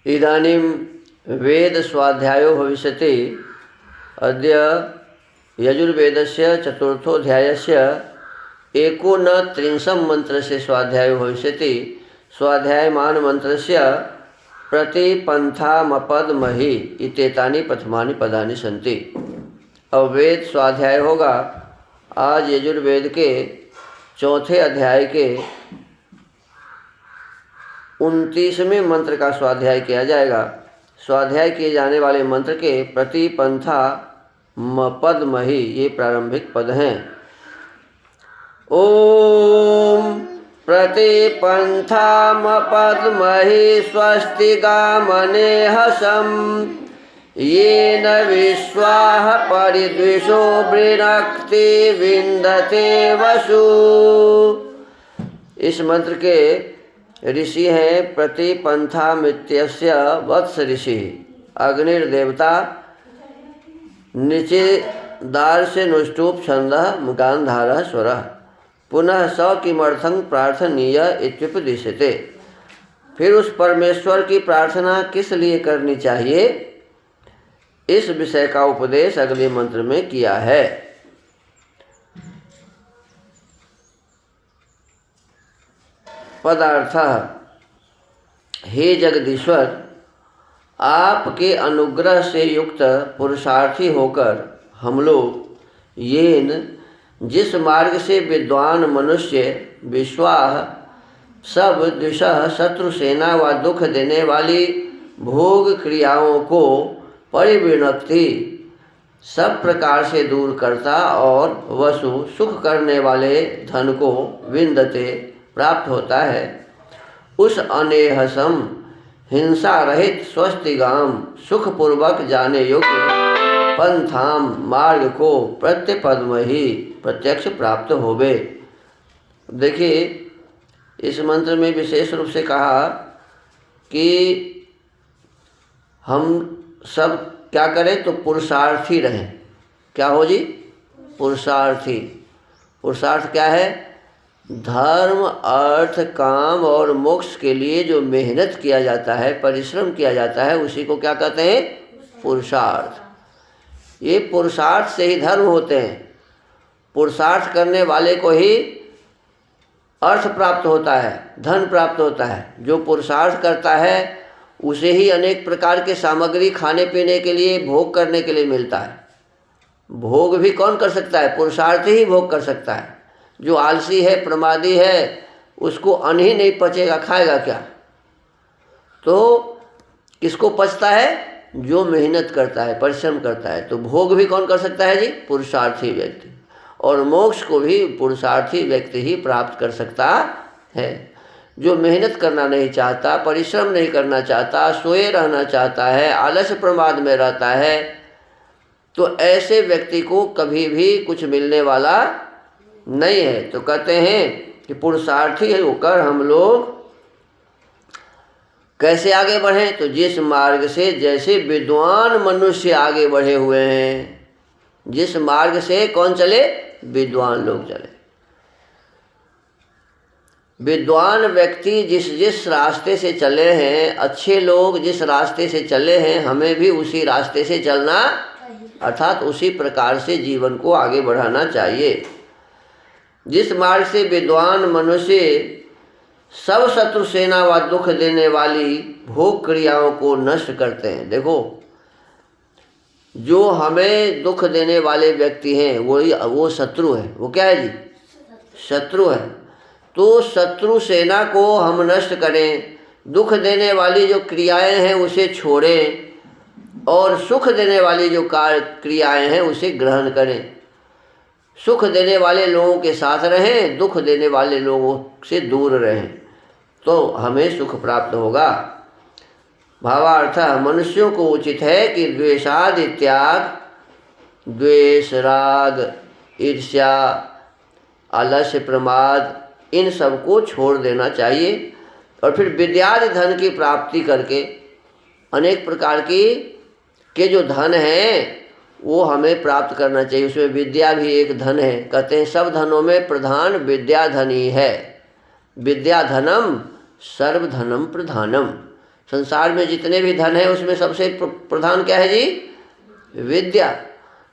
इदानीं वेदस्वाध्यायो भविष्यति। अद्य यजुर्वेदस्य चतुर्थोऽध्यायस्य एकोनत्रिंशं मन्त्रस्य स्वाध्यायो भविष्यति। स्वाध्यायमान मन्त्रस्य प्रतिपन्थामपद्महि इत्येतानि प्रथमानि पदानि सन्ति। अब वेद स्वाध्याय होगा। आज यजुर्वेद के चौथे अध्याय के 29वें मंत्र का स्वाध्याय किया जाएगा। स्वाध्याय किए जाने वाले मंत्र के प्रतिपंथा पद्महि ये प्रारंभिक पद हैं। ओम प्रतिपन्थामपद्महि स्वस्तिगामनेहसं येन विश्वाः परिद्विषो वृणक्ति विन्दते वसु। इस मंत्र के ऋषि हैं प्रतिपन्थामित्यस्य वत्स ऋषि। अग्निर्देवता नीचे दार से नुष्टुप छंदः गांधारः स्वरः पुनः स किमर्थं प्रार्थनीय इत्युपदिश्यते। फिर उस परमेश्वर की प्रार्थना किस लिए करनी चाहिए, इस विषय का उपदेश अगले मंत्र में किया है। पदार्थ। हे जगदीश्वर, आपके अनुग्रह से युक्त पुरुषार्थी होकर हम लोग येन जिस मार्ग से विद्वान मनुष्य विश्वाह सब दिशा शत्रु सेना व दुख देने वाली भोग क्रियाओं को परिविणक्ति सब प्रकार से दूर करता और वसु सुख करने वाले धन को विन्दते प्राप्त होता है, उस अनेहसम हिंसा रहित स्वस्तिगाम सुखपूर्वक जाने योग्य पंथाम मार्ग को प्रत्यपद्म ही प्रत्यक्ष प्राप्त होवे। देखिए, इस मंत्र में विशेष रूप से कहा कि हम सब क्या करें तो पुरुषार्थी रहें। क्या हो जी? पुरुषार्थी। पुरुषार्थ क्या है? धर्म अर्थ काम और मोक्ष के लिए जो मेहनत किया जाता है, परिश्रम किया जाता है, उसी को क्या कहते हैं? पुरुषार्थ। ये पुरुषार्थ से ही धर्म होते हैं। पुरुषार्थ करने वाले को ही अर्थ प्राप्त होता है, धन प्राप्त होता है। जो पुरुषार्थ करता है उसे ही अनेक प्रकार के सामग्री खाने पीने के लिए भोग करने के लिए मिलता है। भोग भी कौन कर सकता है? पुरुषार्थ ही भोग कर सकता है। जो आलसी है, प्रमादी है, उसको अन्न ही नहीं पचेगा, खाएगा क्या? तो किसको पचता है? जो मेहनत करता है, परिश्रम करता है। तो भोग भी कौन कर सकता है जी? पुरुषार्थी व्यक्ति। और मोक्ष को भी पुरुषार्थी व्यक्ति ही प्राप्त कर सकता है। जो मेहनत करना नहीं चाहता, परिश्रम नहीं करना चाहता, सोए रहना चाहता है, आलस्य प्रमाद में रहता है, तो ऐसे व्यक्ति को कभी भी कुछ मिलने वाला नहीं है। तो कहते हैं कि पुरुषार्थी होकर हम लोग कैसे आगे बढ़ें? तो जिस मार्ग से जैसे विद्वान मनुष्य आगे बढ़े हुए हैं, जिस मार्ग से कौन चले? विद्वान लोग चले। विद्वान व्यक्ति जिस रास्ते से चले हैं, अच्छे लोग जिस रास्ते से चले हैं, हमें भी उसी रास्ते से चलना, अर्थात उसी प्रकार से जीवन को आगे बढ़ाना चाहिए। जिस मार्ग से विद्वान मनुष्य सब शत्रु सेना व दुख देने वाली भोग क्रियाओं को नष्ट करते हैं। देखो, जो हमें दुख देने वाले व्यक्ति हैं वो शत्रु है। वो क्या है जी? शत्रु है। तो शत्रु सेना को हम नष्ट करें, दुख देने वाली जो क्रियाएं हैं उसे छोड़ें, और सुख देने वाली जो कार्य क्रियाएं हैं उसे ग्रहण करें। सुख देने वाले लोगों के साथ रहें, दुख देने वाले लोगों से दूर रहें, तो हमें सुख प्राप्त होगा। भावार्थ, मनुष्यों को उचित है कि द्वेषादि त्याग, द्वेष, राग, ईर्ष्या, आलस्य, प्रमाद, इन सब को छोड़ देना चाहिए। और फिर विद्यादि धन की प्राप्ति करके अनेक प्रकार के जो धन हैं वो हमें प्राप्त करना चाहिए। उसमें विद्या भी एक धन है। कहते हैं सब धनों में प्रधान विद्या धन ही है। विद्या धनम सर्वधनम प्रधानम। संसार में जितने भी धन है उसमें सबसे प्रधान क्या है जी? विद्या।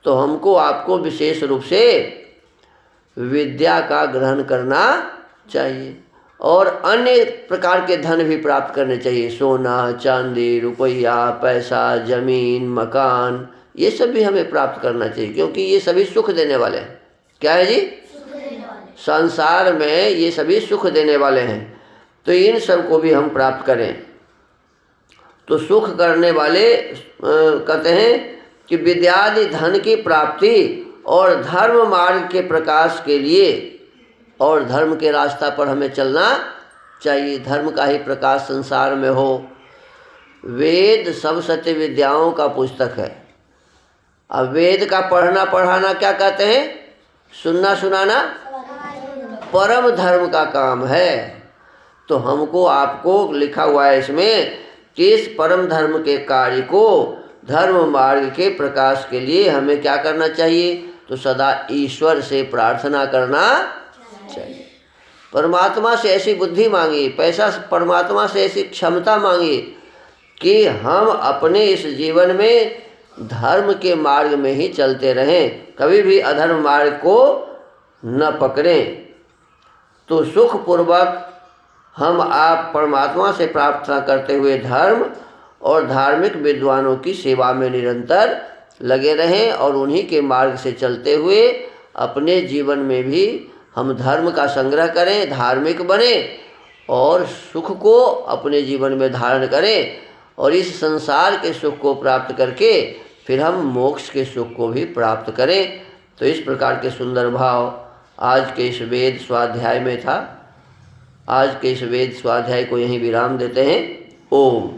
तो हमको आपको विशेष रूप से विद्या का ग्रहण करना चाहिए और अन्य प्रकार के धन भी प्राप्त करने चाहिए। सोना चांदी रुपया पैसा जमीन मकान ये सब भी हमें प्राप्त करना चाहिए, क्योंकि ये सभी सुख देने वाले हैं। क्या है जी? संसार में ये सभी सुख देने वाले हैं, तो इन सब को भी हम प्राप्त करें। तो सुख करने वाले कहते हैं कि विद्यादि धन की प्राप्ति और धर्म मार्ग के प्रकाश के लिए और धर्म के रास्ता पर हमें चलना चाहिए। धर्म का ही प्रकाश संसार में हो। वेद सब सत्य विद्याओं का पुस्तक है। अब वेद का पढ़ना पढ़ाना क्या कहते हैं? सुनना सुनाना परम धर्म का काम है। तो हमको आपको लिखा हुआ है इसमें कि इस परम धर्म के कार्य को धर्म मार्ग के प्रकाश के लिए हमें क्या करना चाहिए? तो सदा ईश्वर से प्रार्थना करना चाहिए। परमात्मा से ऐसी बुद्धि मांगिए, पैसा परमात्मा से ऐसी क्षमता मांगिए कि हम अपने इस जीवन में धर्म के मार्ग में ही चलते रहें, कभी भी अधर्म मार्ग को न पकड़ें। तो सुखपूर्वक हम आप परमात्मा से प्रार्थना करते हुए धर्म और धार्मिक विद्वानों की सेवा में निरंतर लगे रहें और उन्हीं के मार्ग से चलते हुए अपने जीवन में भी हम धर्म का संग्रह करें, धार्मिक बने और सुख को अपने जीवन में धारण करें और इस संसार के सुख को प्राप्त करके फिर हम मोक्ष के सुख को भी प्राप्त करें। तो इस प्रकार के सुंदर भाव आज के इस वेद स्वाध्याय में था। आज के इस वेद स्वाध्याय को यहीं विराम देते हैं। ओम।